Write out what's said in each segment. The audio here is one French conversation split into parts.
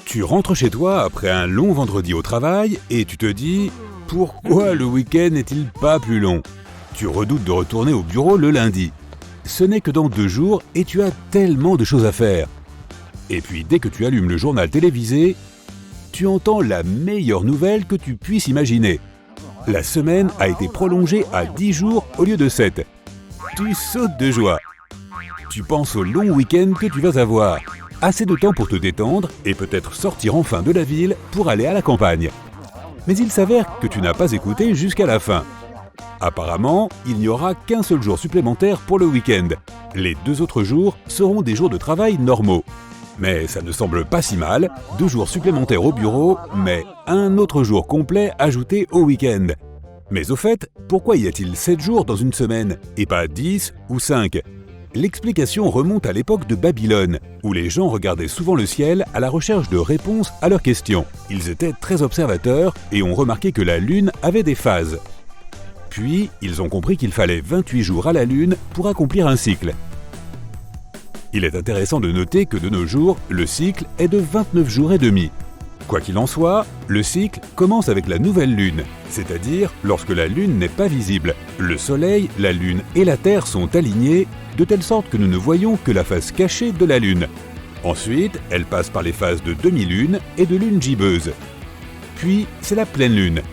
Tu rentres chez toi après un long vendredi au travail et tu te dis « Pourquoi le week-end n'est-il pas plus long ?» Tu redoutes de retourner au bureau le lundi. Ce n'est que dans 2 jours et tu as tellement de choses à faire. Et puis dès que tu allumes le journal télévisé, tu entends la meilleure nouvelle que tu puisses imaginer. La semaine a été prolongée à 10 jours au lieu de 7. Tu sautes de joie. Tu penses au long week-end que tu vas avoir. Assez de temps pour te détendre et peut-être sortir enfin de la ville pour aller à la campagne. Mais il s'avère que tu n'as pas écouté jusqu'à la fin. Apparemment, il n'y aura qu'un seul jour supplémentaire pour le week-end. Les 2 autres jours seront des jours de travail normaux. Mais ça ne semble pas si mal, 2 jours supplémentaires au bureau, mais un autre jour complet ajouté au week-end. Mais au fait, pourquoi y a-t-il 7 jours dans une semaine et pas 10 ou 5 ? L'explication remonte à l'époque de Babylone, où les gens regardaient souvent le ciel à la recherche de réponses à leurs questions. Ils étaient très observateurs et ont remarqué que la Lune avait des phases. Puis, ils ont compris qu'il fallait 28 jours à la Lune pour accomplir un cycle. Il est intéressant de noter que de nos jours, le cycle est de 29 jours et demi. Quoi qu'il en soit, le cycle commence avec la nouvelle Lune, c'est-à-dire lorsque la Lune n'est pas visible. Le Soleil, la Lune et la Terre sont alignés de telle sorte que nous ne voyons que la face cachée de la Lune. Ensuite, elle passe par les phases de demi-lune et de lune gibbeuse. Puis, c'est la pleine Lune.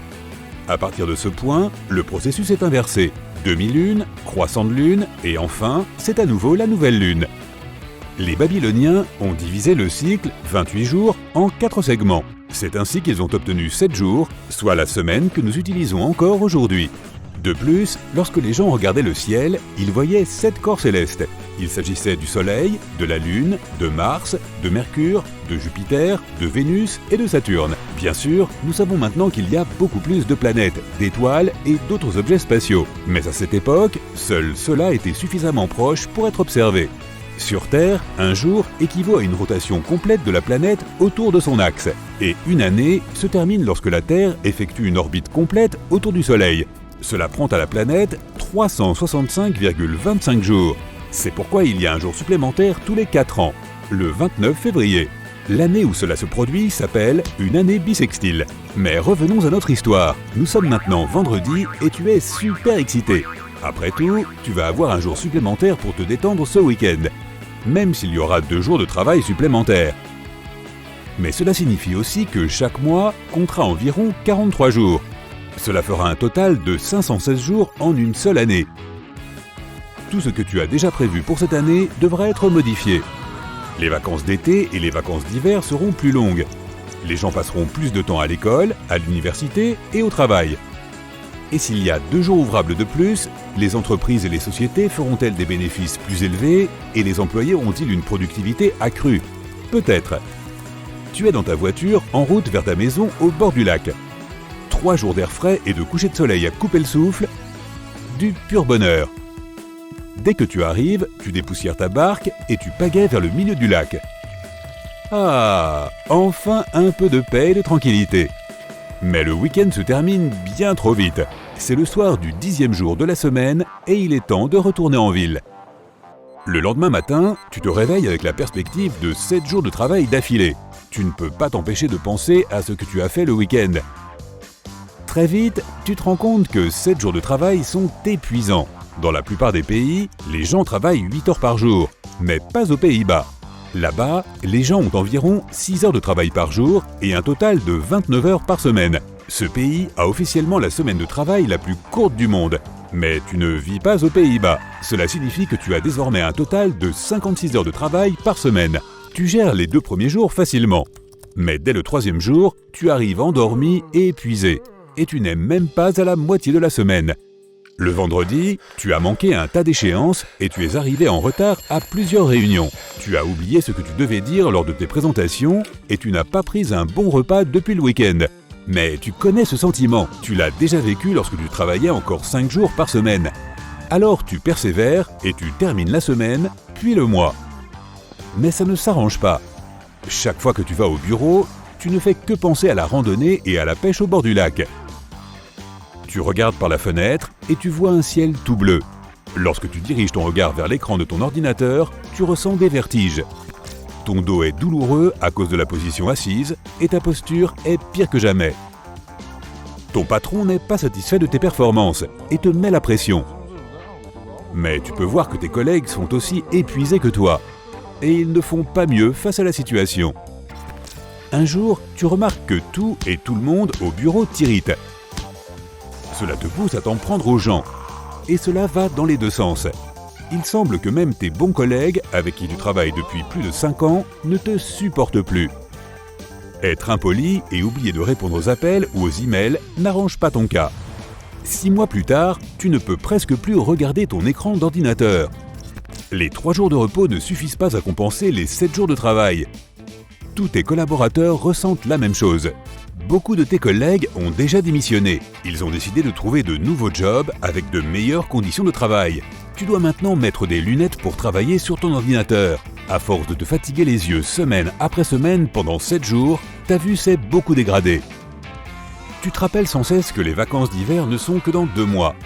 À partir de ce point, le processus est inversé. Demi-lune, croissant de lune et enfin, c'est à nouveau la nouvelle Lune. Les Babyloniens ont divisé le cycle, 28 jours, en 4 segments. C'est ainsi qu'ils ont obtenu 7 jours, soit la semaine que nous utilisons encore aujourd'hui. De plus, lorsque les gens regardaient le ciel, ils voyaient 7 corps célestes. Il s'agissait du Soleil, de la Lune, de Mars, de Mercure, de Jupiter, de Vénus et de Saturne. Bien sûr, nous savons maintenant qu'il y a beaucoup plus de planètes, d'étoiles et d'autres objets spatiaux. Mais à cette époque, seul cela était suffisamment proche pour être observé. Sur Terre, un jour équivaut à une rotation complète de la planète autour de son axe. Et une année se termine lorsque la Terre effectue une orbite complète autour du Soleil. Cela prend à la planète 365,25 jours. C'est pourquoi il y a un jour supplémentaire tous les 4 ans, le 29 février. L'année où cela se produit s'appelle une année bissextile. Mais revenons à notre histoire. Nous sommes maintenant vendredi et tu es super excité. Après tout, tu vas avoir un jour supplémentaire pour te détendre ce week-end, même s'il y aura 2 jours de travail supplémentaires. Mais cela signifie aussi que chaque mois comptera environ 43 jours. Cela fera un total de 516 jours en une seule année. Tout ce que tu as déjà prévu pour cette année devra être modifié. Les vacances d'été et les vacances d'hiver seront plus longues. Les gens passeront plus de temps à l'école, à l'université et au travail. Et s'il y a 2 jours ouvrables de plus, les entreprises et les sociétés feront-elles des bénéfices plus élevés et les employés auront-ils une productivité accrue ? Peut-être. Tu es dans ta voiture en route vers ta maison au bord du lac. 3 jours d'air frais et de coucher de soleil à couper le souffle, du pur bonheur. Dès que tu arrives, tu dépoussières ta barque et tu pagaies vers le milieu du lac. Ah, enfin un peu de paix et de tranquillité. Mais le week-end se termine bien trop vite. C'est le soir du 10e jour de la semaine et il est temps de retourner en ville. Le lendemain matin, tu te réveilles avec la perspective de 7 jours de travail d'affilée. Tu ne peux pas t'empêcher de penser à ce que tu as fait le week-end. Très vite, tu te rends compte que 7 jours de travail sont épuisants. Dans la plupart des pays, les gens travaillent 8 heures par jour, mais pas aux Pays-Bas. Là-bas, les gens ont environ 6 heures de travail par jour et un total de 29 heures par semaine. Ce pays a officiellement la semaine de travail la plus courte du monde. Mais tu ne vis pas aux Pays-Bas. Cela signifie que tu as désormais un total de 56 heures de travail par semaine. Tu gères les 2 premiers jours facilement. Mais dès le 3e jour, tu arrives endormi et épuisé. Et tu n'es même pas à la moitié de la semaine. Le vendredi, tu as manqué un tas d'échéances et tu es arrivé en retard à plusieurs réunions. Tu as oublié ce que tu devais dire lors de tes présentations et tu n'as pas pris un bon repas depuis le week-end. Mais tu connais ce sentiment, tu l'as déjà vécu lorsque tu travaillais encore 5 jours par semaine. Alors tu persévères et tu termines la semaine, puis le mois. Mais ça ne s'arrange pas. Chaque fois que tu vas au bureau, tu ne fais que penser à la randonnée et à la pêche au bord du lac. Tu regardes par la fenêtre et tu vois un ciel tout bleu. Lorsque tu diriges ton regard vers l'écran de ton ordinateur, tu ressens des vertiges. Ton dos est douloureux à cause de la position assise et ta posture est pire que jamais. Ton patron n'est pas satisfait de tes performances et te met la pression. Mais tu peux voir que tes collègues sont aussi épuisés que toi et ils ne font pas mieux face à la situation. Un jour, tu remarques que tout et tout le monde au bureau t'irrite. Cela te pousse à t'en prendre aux gens. Et cela va dans les deux sens. Il semble que même tes bons collègues, avec qui tu travailles depuis plus de 5 ans, ne te supportent plus. Être impoli et oublier de répondre aux appels ou aux emails n'arrange pas ton cas. 6 mois plus tard, tu ne peux presque plus regarder ton écran d'ordinateur. Les 3 jours de repos ne suffisent pas à compenser les 7 jours de travail. Tous tes collaborateurs ressentent la même chose. Beaucoup de tes collègues ont déjà démissionné. Ils ont décidé de trouver de nouveaux jobs avec de meilleures conditions de travail. Tu dois maintenant mettre des lunettes pour travailler sur ton ordinateur. À force de te fatiguer les yeux semaine après semaine pendant 7 jours, ta vue s'est beaucoup dégradée. Tu te rappelles sans cesse que les vacances d'hiver ne sont que dans 2 mois.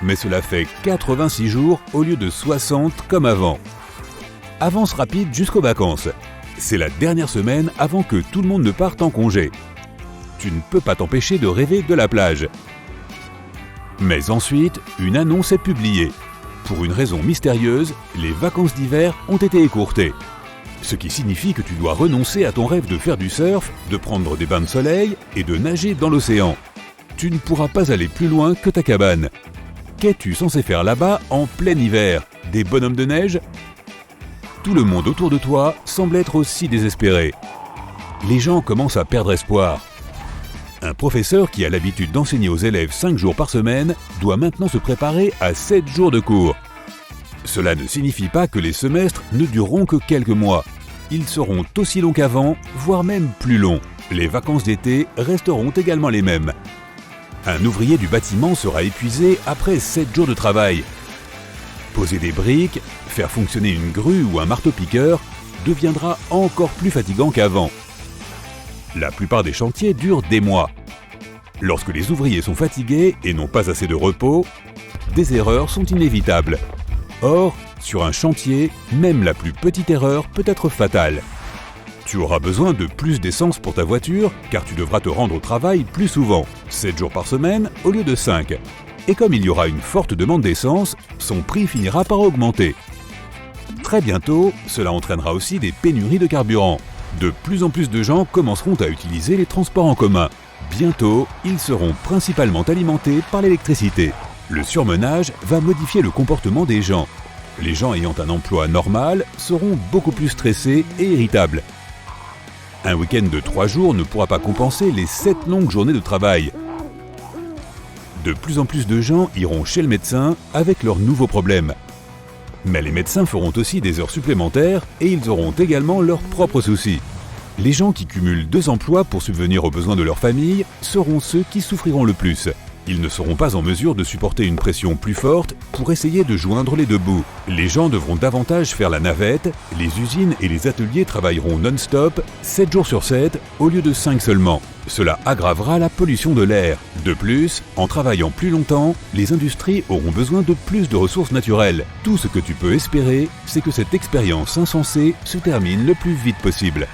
Mais cela fait 86 jours au lieu de 60 comme avant. Avance rapide jusqu'aux vacances. C'est la dernière semaine avant que tout le monde ne parte en congé. Tu ne peux pas t'empêcher de rêver de la plage. Mais ensuite, une annonce est publiée. Pour une raison mystérieuse, les vacances d'hiver ont été écourtées. Ce qui signifie que tu dois renoncer à ton rêve de faire du surf, de prendre des bains de soleil et de nager dans l'océan. Tu ne pourras pas aller plus loin que ta cabane. Qu'es-tu censé faire là-bas en plein hiver? Des bonhommes de neige? Tout le monde autour de toi semble être aussi désespéré. Les gens commencent à perdre espoir. Un professeur qui a l'habitude d'enseigner aux élèves 5 jours par semaine doit maintenant se préparer à 7 jours de cours. Cela ne signifie pas que les semestres ne dureront que quelques mois. Ils seront aussi longs qu'avant, voire même plus longs. Les vacances d'été resteront également les mêmes. Un ouvrier du bâtiment sera épuisé après 7 jours de travail. Poser des briques, faire fonctionner une grue ou un marteau-piqueur deviendra encore plus fatigant qu'avant. La plupart des chantiers durent des mois. Lorsque les ouvriers sont fatigués et n'ont pas assez de repos, des erreurs sont inévitables. Or, sur un chantier, même la plus petite erreur peut être fatale. Tu auras besoin de plus d'essence pour ta voiture car tu devras te rendre au travail plus souvent, 7 jours par semaine au lieu de 5. Et comme il y aura une forte demande d'essence, son prix finira par augmenter. Très bientôt, cela entraînera aussi des pénuries de carburant. De plus en plus de gens commenceront à utiliser les transports en commun. Bientôt, ils seront principalement alimentés par l'électricité. Le surmenage va modifier le comportement des gens. Les gens ayant un emploi normal seront beaucoup plus stressés et irritables. Un week-end de 3 jours ne pourra pas compenser les 7 longues journées de travail. De plus en plus de gens iront chez le médecin avec leurs nouveaux problèmes. Mais les médecins feront aussi des heures supplémentaires et ils auront également leurs propres soucis. Les gens qui cumulent 2 emplois pour subvenir aux besoins de leur famille seront ceux qui souffriront le plus. Ils ne seront pas en mesure de supporter une pression plus forte pour essayer de joindre les deux bouts. Les gens devront davantage faire la navette, les usines et les ateliers travailleront non-stop, 7 jours sur 7, au lieu de 5 seulement. Cela aggravera la pollution de l'air. De plus, en travaillant plus longtemps, les industries auront besoin de plus de ressources naturelles. Tout ce que tu peux espérer, c'est que cette expérience insensée se termine le plus vite possible.